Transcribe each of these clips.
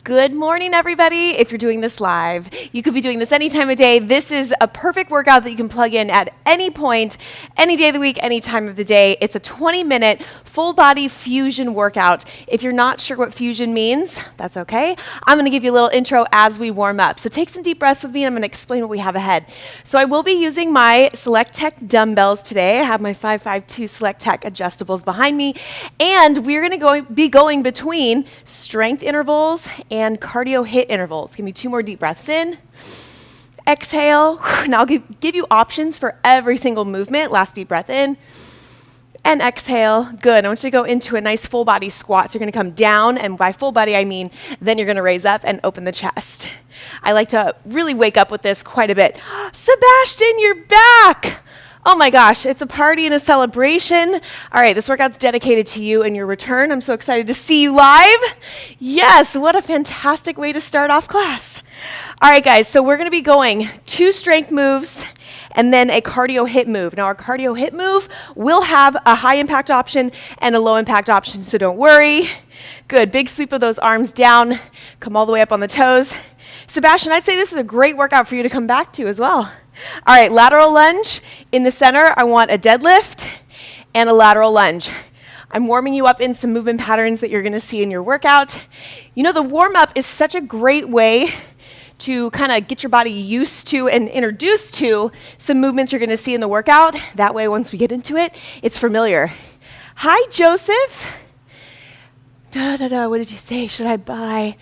Good morning, everybody. If you're doing this live, you could be doing this any time of day. This is a perfect workout that you can plug in at any point, any day of the week, any time of the day. It's a 20-minute full body fusion workout. If you're not sure what fusion means, that's okay. I'm going to give you a little intro as we warm up. So take some deep breaths with me, and I'm going to explain what we have ahead. So I will be using my Select Tech dumbbells today. I have my 552 Select Tech adjustables behind me, and we're going to be going between strength intervals and cardio HIIT intervals. Give me 2 more deep breaths in. Exhale. Now I'll give you options for every single movement. Last deep breath in. And exhale. Good. I want you to go into a nice full body squat. So you're going to come down, and by full body I mean then you're going to raise up and open the chest. I like to really wake up with this quite a bit. Sebastian, you're back! Oh my gosh, it's a party and a celebration. All right, this workout's dedicated to you and your return. I'm so excited to see you live. Yes, what a fantastic way to start off class. All right, guys, so we're gonna be going 2 strength moves and then a cardio HIIT move. Now, our cardio HIIT move will have a high impact option and a low impact option, so don't worry. Good, big sweep of those arms down, come all the way up on the toes. Sebastian, I'd say this is a great workout for you to come back to as well. All right, lateral lunge. In the center, I want a deadlift and a lateral lunge. I'm warming you up in some movement patterns that you're gonna see in your workout. You know, the warm-up is such a great way to kind of get your body used to and introduced to some movements you're gonna see in the workout. That way, once we get into it, it's familiar. Hi, Joseph. What did you say? Should I buy?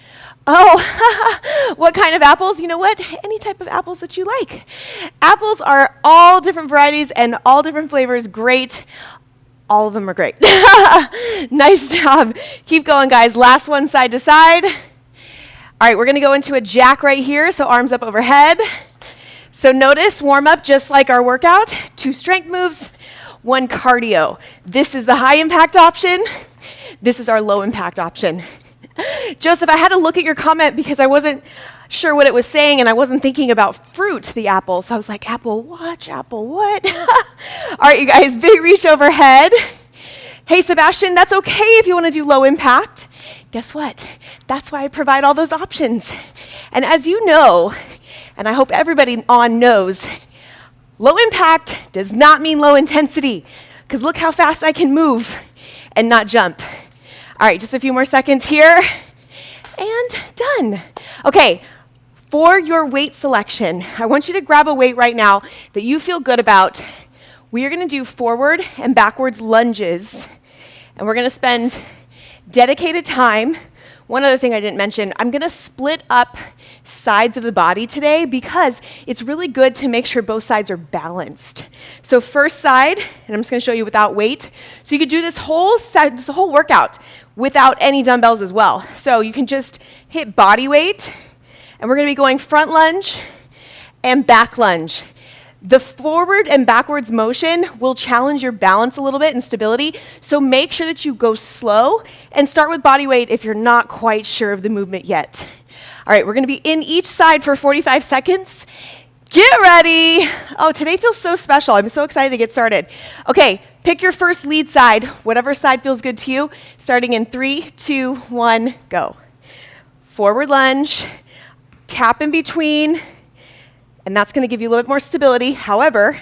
Oh, what kind of apples? You know what? Any type of apples that you like. Apples are all different varieties and all different flavors. Great. All of them are great. Nice job. Keep going, guys. Last one, side to side. All right, we're going to go into a jack right here, so arms up overhead. So notice, warm up just like our workout. 2 strength moves, 1 cardio. This is the high impact option. This is our low impact option. Joseph, I had to look at your comment because I wasn't sure what it was saying, and I wasn't thinking about fruit, the apple. So I was like, apple what? Apple what? All right, you guys, big reach overhead. Hey, Sebastian, that's okay if you want to do low impact. Guess what? That's why I provide all those options. And as you know, and I hope everybody on knows, low impact does not mean low intensity, because look how fast I can move and not jump. All right, just a few more seconds here, and done. Okay, for your weight selection, I want you to grab a weight right now that you feel good about. We are gonna do forward and backwards lunges, and we're gonna spend dedicated time. One other thing I didn't mention, I'm gonna split up sides of the body today because it's really good to make sure both sides are balanced. So first side, and I'm just gonna show you without weight. So you could do this whole workout without any dumbbells as well. So you can just hit body weight, and we're gonna be going front lunge and back lunge. The forward and backwards motion will challenge your balance a little bit and stability, so make sure that you go slow and start with body weight if you're not quite sure of the movement yet. All right, we're gonna be in each side for 45 seconds. Get ready. Oh, today feels so special. I'm so excited to get started. Okay, pick your first lead side, whatever side feels good to you, starting in 3, 2, 1, go. Forward lunge, tap in between, and that's going to give you a little bit more stability. However,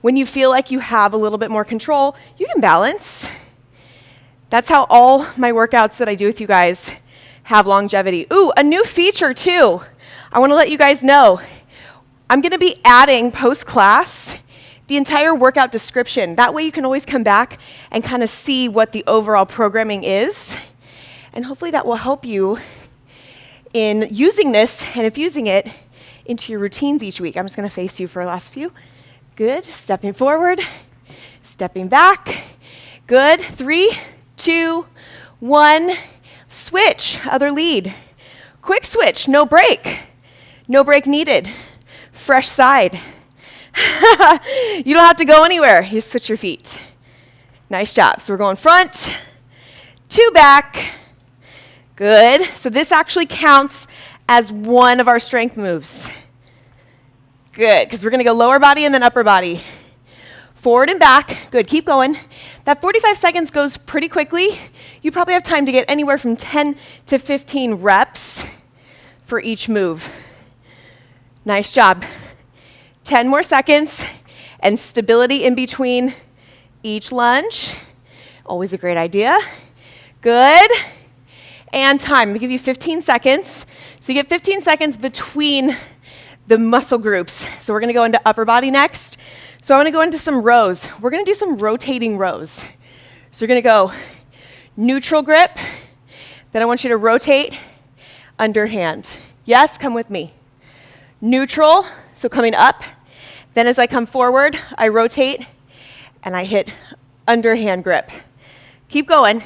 when you feel like you have a little bit more control, you can balance. That's how all my workouts that I do with you guys have longevity. Ooh, a new feature too. I want to let you guys know. I'm going to be adding post-class the entire workout description. That way you can always come back and kind of see what the overall programming is. And hopefully that will help you in using this and infusing it into your routines each week. I'm just going to face you for the last few. Good. Stepping forward, stepping back. Good. 3, 2, 1. Switch. Other lead. Quick switch. No break. No break needed. Fresh side. You don't have to go anywhere. You switch your feet. Nice job. So we're going front, 2 back. Good. So this actually counts as one of our strength moves. Good, because we're going to go lower body and then upper body. Forward and back. Good, keep going. That 45 seconds goes pretty quickly. You probably have time to get anywhere from 10 to 15 reps for each move. Nice job. 10 more seconds, and stability in between each lunge. Always a great idea. Good. And time. I'm going to give you 15 seconds. So you get 15 seconds between the muscle groups. So we're going to go into upper body next. So I want to go into some rows. We're going to do some rotating rows. So you're going to go neutral grip. Then I want you to rotate underhand. Yes, come with me. Neutral, so coming up. Then as I come forward, I rotate and I hit underhand grip. Keep going.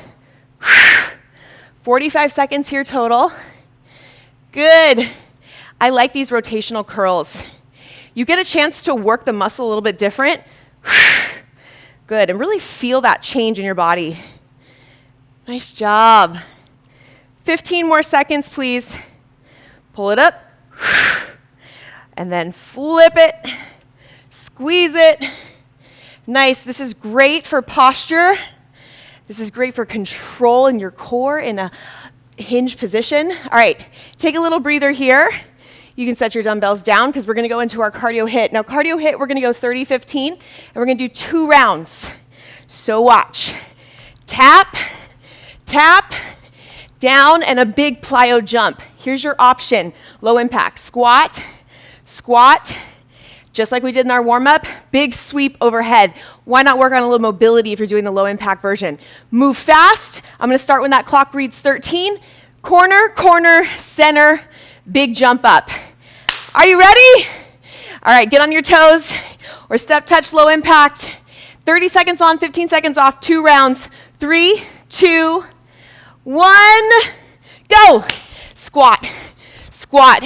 45 seconds here total. Good. I like these rotational curls. You get a chance to work the muscle a little bit different. Good, and really feel that change in your body. Nice job. 15 more seconds, please. Pull it up. And then flip it. Squeeze it. Nice. This is great for posture. This is great for control in your core in a hinge position. All right, take a little breather here. You can set your dumbbells down because we're going to go into our cardio HIIT. Now, cardio HIIT, we're going to go 30-15, and we're going to do 2 rounds. So watch. Tap, tap, down, and a big plyo jump. Here's your option. Low impact. Squat, squat, just like we did in our warm-up. Big sweep overhead. Why not work on a little mobility if you're doing the low impact version? Move fast. I'm going to start when that clock reads 13. Corner, corner, center, big jump up. Are you ready? All right, get on your toes or step touch low impact. 30 seconds on, 15 seconds off, 2 rounds. 3, 2, 1, go. Squat, squat,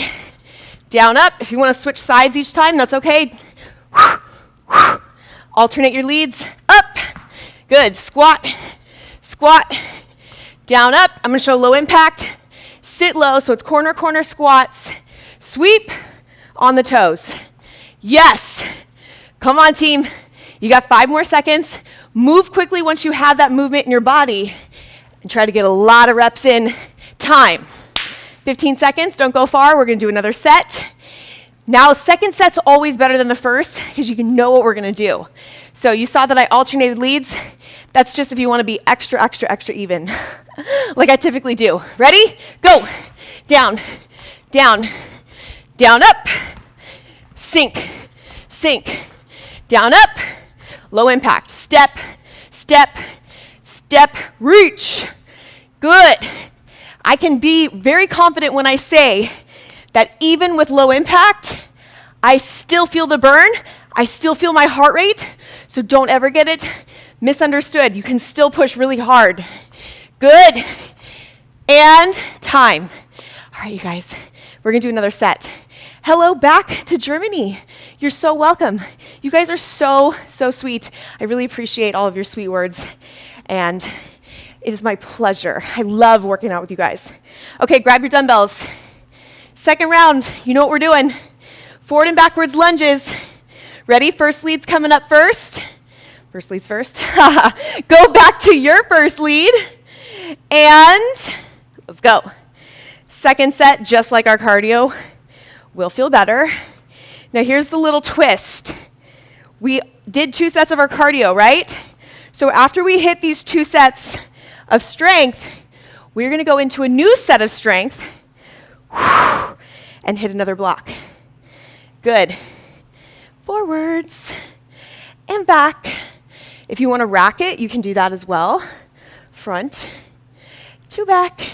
down, up. If you want to switch sides each time, that's okay. Alternate your leads, up. Good, squat, squat, down, up. I'm going to show low impact. Sit low, so it's corner, corner squats. Sweep on the toes. Yes. Come on, team. You got 5 more seconds. Move quickly once you have that movement in your body and try to get a lot of reps in. Time. 15 seconds. Don't go far. We're going to do another set. Now, second set's always better than the first because you can know what we're going to do. So you saw that I alternated leads. That's just if you want to be extra, extra, extra even, like I typically do. Ready? Go. Down, down, down, up. Sink, sink, down, up. Low impact. Step, step, step, reach. Good. I can be very confident when I say that even with low impact, I still feel the burn. I still feel my heart rate. So don't ever get it misunderstood. You can still push really hard. Good. And time. All right, you guys, we're going to do another set. Hello back to Germany. You're so welcome. You guys are so, so sweet. I really appreciate all of your sweet words. And it is my pleasure. I love working out with you guys. Okay, grab your dumbbells. Second round, you know what we're doing. Forward and backwards lunges. Ready? First lead's coming up first. First lead's first. Go back to your first lead. And let's go. Second set, just like our cardio, will feel better. Now here's the little twist. We did 2 sets of our cardio, right? So after we hit these 2 sets of strength, we're going to go into a new set of strength and hit another block. Good. Forwards and back. If you want to rack it, you can do that as well. Front to back.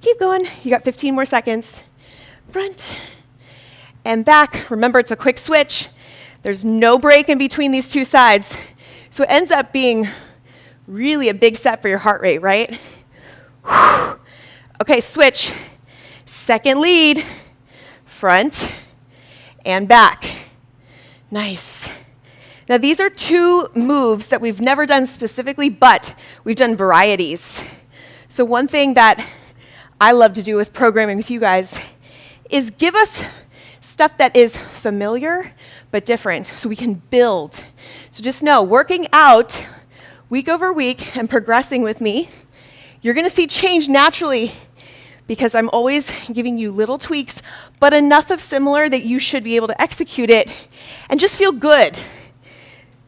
Keep going. You got 15 more seconds. Front and back. Remember, it's a quick switch. There's no break in between these 2 sides. So it ends up being really a big set for your heart rate, right? Okay, switch. Second lead. Front and back. Nice. Now these are 2 moves that we've never done specifically, but we've done varieties. So one thing that I love to do with programming with you guys is give us stuff that is familiar but different so we can build. So just know, working out week over week and progressing with me You're gonna see change naturally because I'm always giving you little tweaks, but enough of similar that you should be able to execute it and just feel good.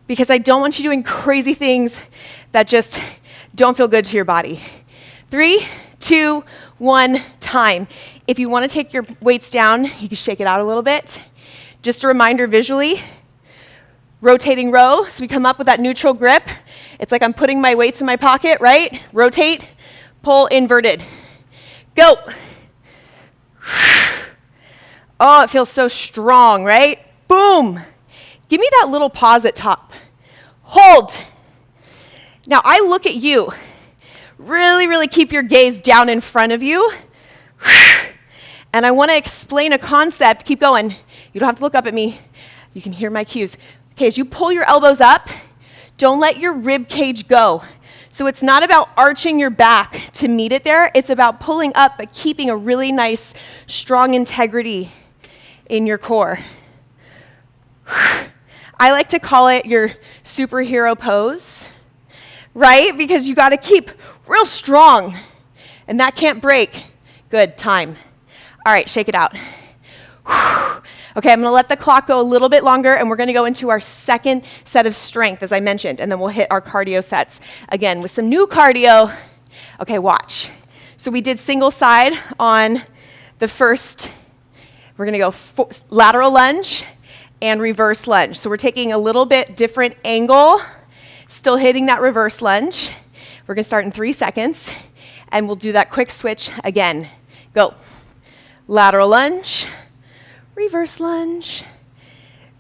Because I don't want you doing crazy things that just don't feel good to your body. 3, 2, 1, time. If you want to take your weights down, you can shake it out a little bit. Just a reminder visually, rotating row, so we come up with that neutral grip. It's like I'm putting my weights in my pocket, right? Rotate, pull, inverted. Go. Oh, it feels so strong, right? Boom. Give me that little pause at top. Hold. Now I look at you. Really, really keep your gaze down in front of you. And I want to explain a concept. Keep going. You don't have to look up at me. You can hear my cues. Okay, as you pull your elbows up, don't let your rib cage go. So it's not about arching your back to meet it there. It's about pulling up, but keeping a really nice, strong integrity in your core. I like to call it your superhero pose, right? Because you got to keep real strong, and that can't break. Good, time. All right, shake it out. Okay, I'm going to let the clock go a little bit longer, and we're going to go into our second set of strength, as I mentioned, and then we'll hit our cardio sets. Again, with some new cardio. Okay, watch. So we did single side on the first. We're going to go lateral lunge and reverse lunge. So we're taking a little bit different angle, still hitting that reverse lunge. We're going to start in 3 seconds, and we'll do that quick switch again. Go. Lateral lunge. Reverse lunge.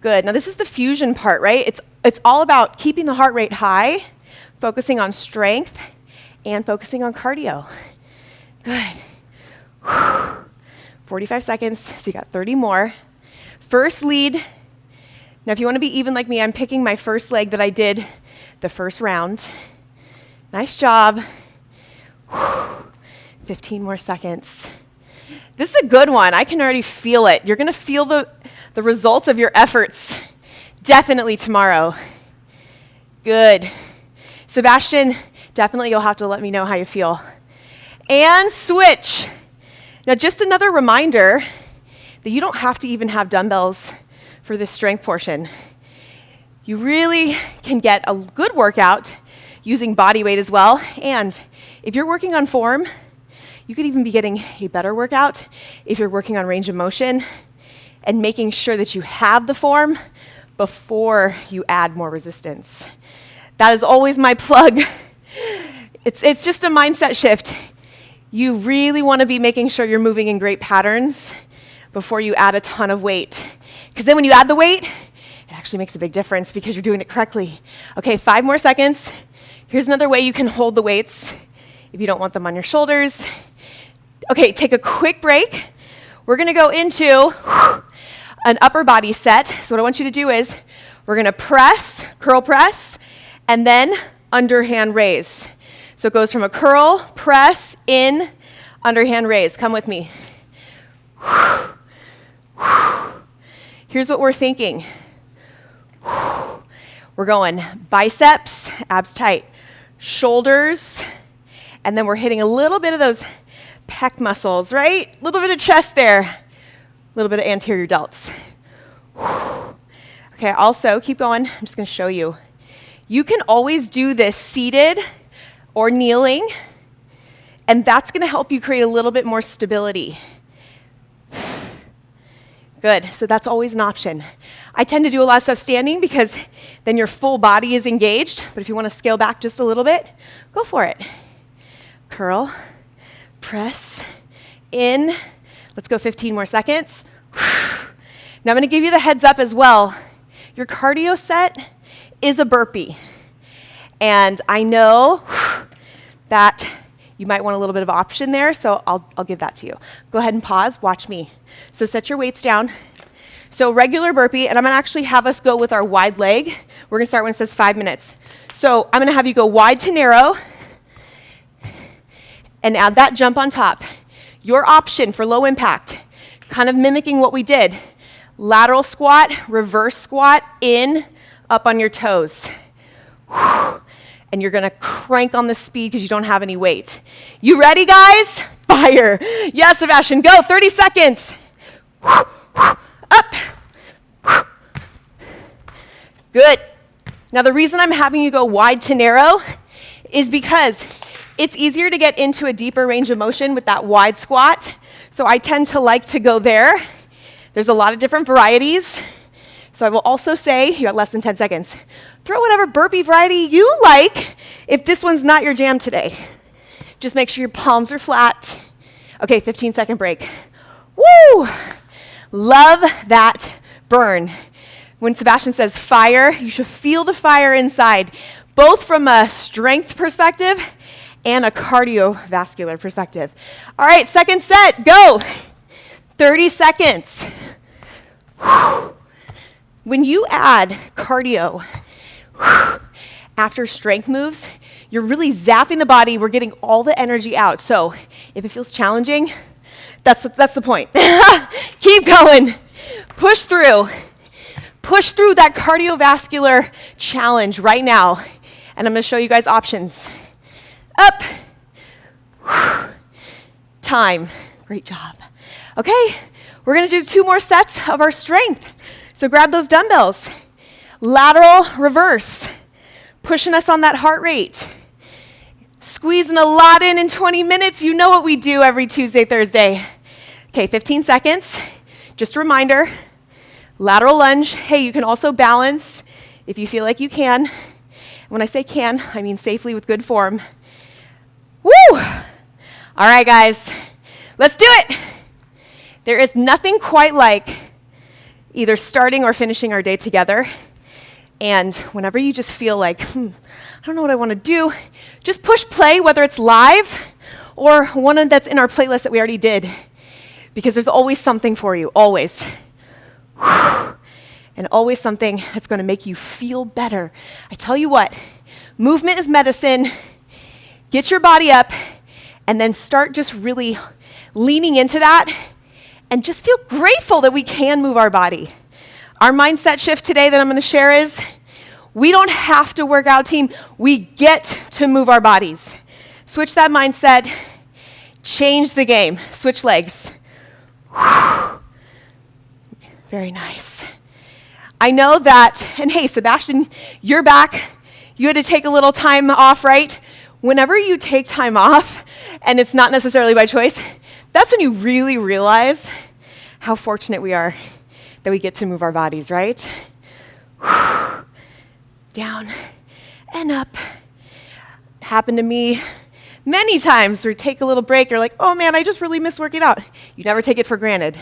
Good. Now this is the fusion part, right? It's all about keeping the heart rate high, focusing on strength, and focusing on cardio. Good. 45 seconds, so you got 30 more. First lead. Now if you want to be even like me, I'm picking my first leg that I did the first round. Nice job. 15 more seconds. This is a good one. I can already feel it. You're going to feel the results of your efforts definitely tomorrow. Good. Sebastian, definitely you'll have to let me know how you feel. And switch. Now just another reminder that you don't have to even have dumbbells for this strength portion. You really can get a good workout using body weight as well. And if you're working on form, you could even be getting a better workout if you're working on range of motion and making sure that you have the form before you add more resistance. That is always my plug. It's just a mindset shift. You really want to be making sure you're moving in great patterns before you add a ton of weight. Because then when you add the weight, it actually makes a big difference because you're doing it correctly. Okay, 5 more seconds. Here's another way you can hold the weights if you don't want them on your shoulders. Okay, take a quick break. We're going to go into an upper body set. So what I want you to do is we're going to press, curl press, and then underhand raise. So it goes from a curl, press, in, underhand raise. Come with me. Here's what we're thinking. We're going biceps, abs tight, shoulders, and then we're hitting a little bit of those pec muscles, right? A little bit of chest there, a little bit of anterior delts. Okay, also, keep going. I'm just going to show you. You can always do this seated or kneeling, and that's going to help you create a little bit more stability. Good, so that's always an option. I tend to do a lot of stuff standing because then your full body is engaged, but if you want to scale back just a little bit, go for it. Curl, press, in. Let's go 15 more seconds. Now I'm going to give you the heads up as well. Your cardio set is a burpee. And I know that you might want a little bit of option there, so I'll give that to you. Go ahead and pause, watch me. So set your weights down. So regular burpee, and I'm going to actually have us go with our wide leg. We're going to start when it says 5 minutes. So I'm going to have you go wide to narrow and add that jump on top. Your option for low impact, kind of mimicking what we did. Lateral squat, reverse squat, in, up on your toes. and you're gonna crank on the speed because you don't have any weight. You ready, guys? Fire. Yes, Sebastian, go, 30 seconds. Up. Good. Now the reason I'm having you go wide to narrow is because it's easier to get into a deeper range of motion with that wide squat. So I tend to like to go there. There's a lot of different varieties. So I will also say, you got less than 10 seconds, throw whatever burpee variety you like if this one's not your jam today. Just make sure your palms are flat. Okay, 15-second break. Woo! Love that burn. When Sebastian says fire, you should feel the fire inside, both from a strength perspective and a cardiovascular perspective. All right, second set, go. 30 seconds. When you add cardio after strength moves, you're really zapping the body. We're getting all the energy out. So if it feels challenging, that's the point. Keep going. Push through. Push through that cardiovascular challenge right now. And I'm going to show you guys options. Up. Time. Great job. Okay, we're going to do 2 more sets of our strength. So grab those dumbbells. Lateral reverse. Pushing us on that heart rate. Squeezing a lot in 20 minutes. You know what we do every Tuesday, Thursday. Okay, 15 seconds. Just a reminder. Lateral lunge. Hey, you can also balance if you feel like you can. When I say can, I mean safely with good form. Woo! All right, guys, let's do it. There is nothing quite like either starting or finishing our day together. And whenever you just feel like, I don't know what I want to do, just push play, whether it's live or one that's in our playlist that we already did, because there's always something for you, always. And always something that's going to make you feel better. I tell you what, movement is medicine. Get your body up and then start just really leaning into that and just feel grateful that we can move our body. Our mindset shift today that I'm going to share is we don't have to work out, team. We get to move our bodies. Switch that mindset. Change the game. Switch legs. Very nice. I know that, and hey, Sebastian, you're back. You had to take a little time off, right? Whenever you take time off, and it's not necessarily by choice, that's when you really realize how fortunate we are that we get to move our bodies, right? Down and up. Happened to me many times where you take a little break, you're like, oh man, I just really miss working out. You never take it for granted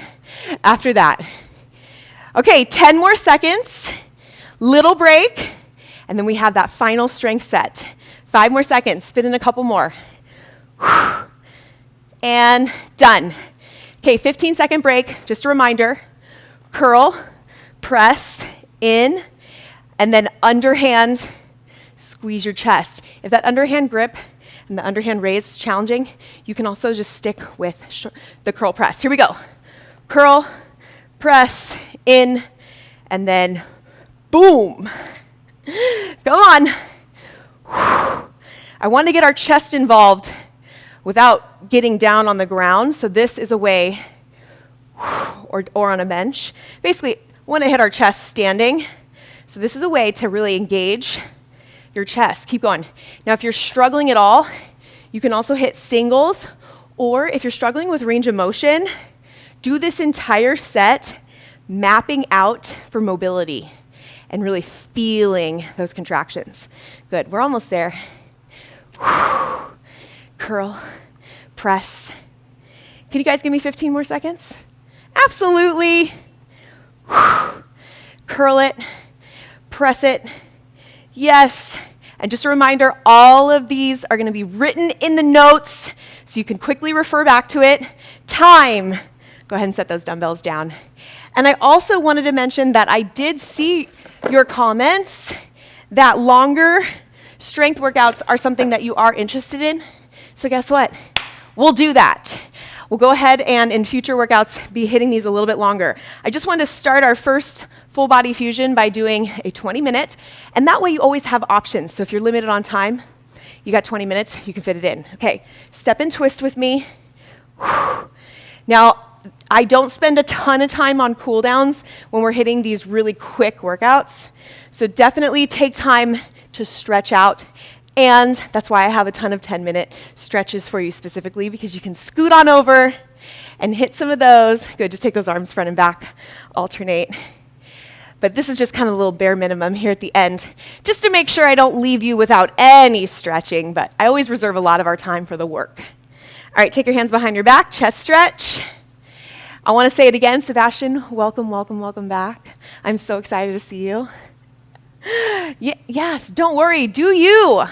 after that. Okay, 10 more seconds, little break, and then we have that final strength set. 5 more seconds, spin in a couple more. And done. Okay, 15-second break, just a reminder. Curl, press, in, and then underhand, squeeze your chest. If that underhand grip and the underhand raise is challenging, you can also just stick with the curl press. Here we go. Curl, press, in, and then boom. Come on. I want to get our chest involved without getting down on the ground. So this is a way, or on a bench. Basically, we want to hit our chest standing. So this is a way to really engage your chest. Keep going. Now, if you're struggling at all, you can also hit singles, or if you're struggling with range of motion, do this entire set mapping out for mobility and really feeling those contractions. Good, we're almost there. Curl, press. Can you guys give me 15 more seconds? Absolutely. Curl it, press it. Yes. And just a reminder, all of these are going to be written in the notes so you can quickly refer back to it. Time. Go ahead and set those dumbbells down. And I also wanted to mention that I did see your comments that longer strength workouts are something that you are interested in. So guess what? We'll do that. We'll go ahead and in future workouts be hitting these a little bit longer. I just wanted to start our first full body fusion by doing a 20-minute, and that way you always have options. So if you're limited on time, you got 20 minutes, you can fit it in. Okay, step and twist with me. Now, I don't spend a ton of time on cooldowns when we're hitting these really quick workouts. So definitely take time to stretch out. And that's why I have a ton of 10-minute stretches for you specifically, because you can scoot on over and hit some of those. Good, just take those arms front and back, alternate. But this is just kind of a little bare minimum here at the end, just to make sure I don't leave you without any stretching, but I always reserve a lot of our time for the work. All right, take your hands behind your back, chest stretch. I want to say it again, Sebastian, welcome, welcome, welcome back. I'm so excited to see you. Yes, don't worry, do you.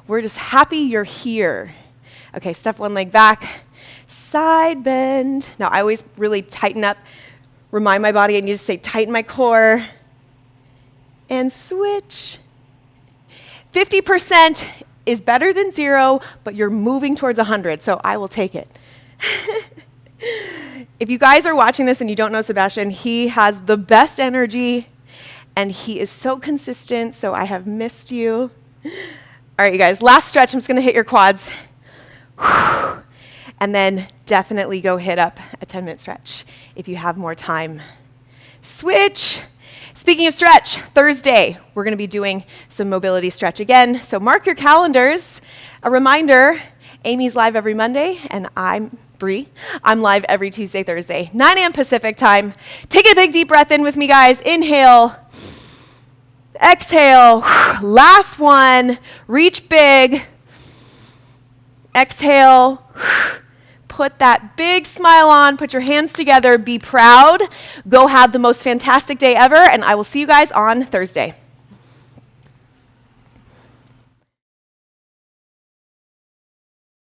We're just happy you're here. Okay, step one leg back, side bend. Now, I always really tighten up, remind my body I need to stay tight in my core, and switch. 50% is better than 0, but you're moving towards 100, so I will take it. If you guys are watching this and you don't know Sebastian, he has the best energy, and he is so consistent, so I have missed you. All right, you guys, last stretch. I'm just going to hit your quads. And then definitely go hit up a 10-minute stretch if you have more time. Switch. Speaking of stretch, Thursday, we're going to be doing some mobility stretch again. So mark your calendars. A reminder, Amy's live every Monday, and I'm Bree. I'm live every Tuesday, Thursday, 9 a.m. Pacific time. Take a big deep breath in with me, guys. Inhale. Exhale. Last one. Reach big. Exhale. Put that big smile on. Put your hands together. Be proud. Go have the most fantastic day ever, and I will see you guys on Thursday.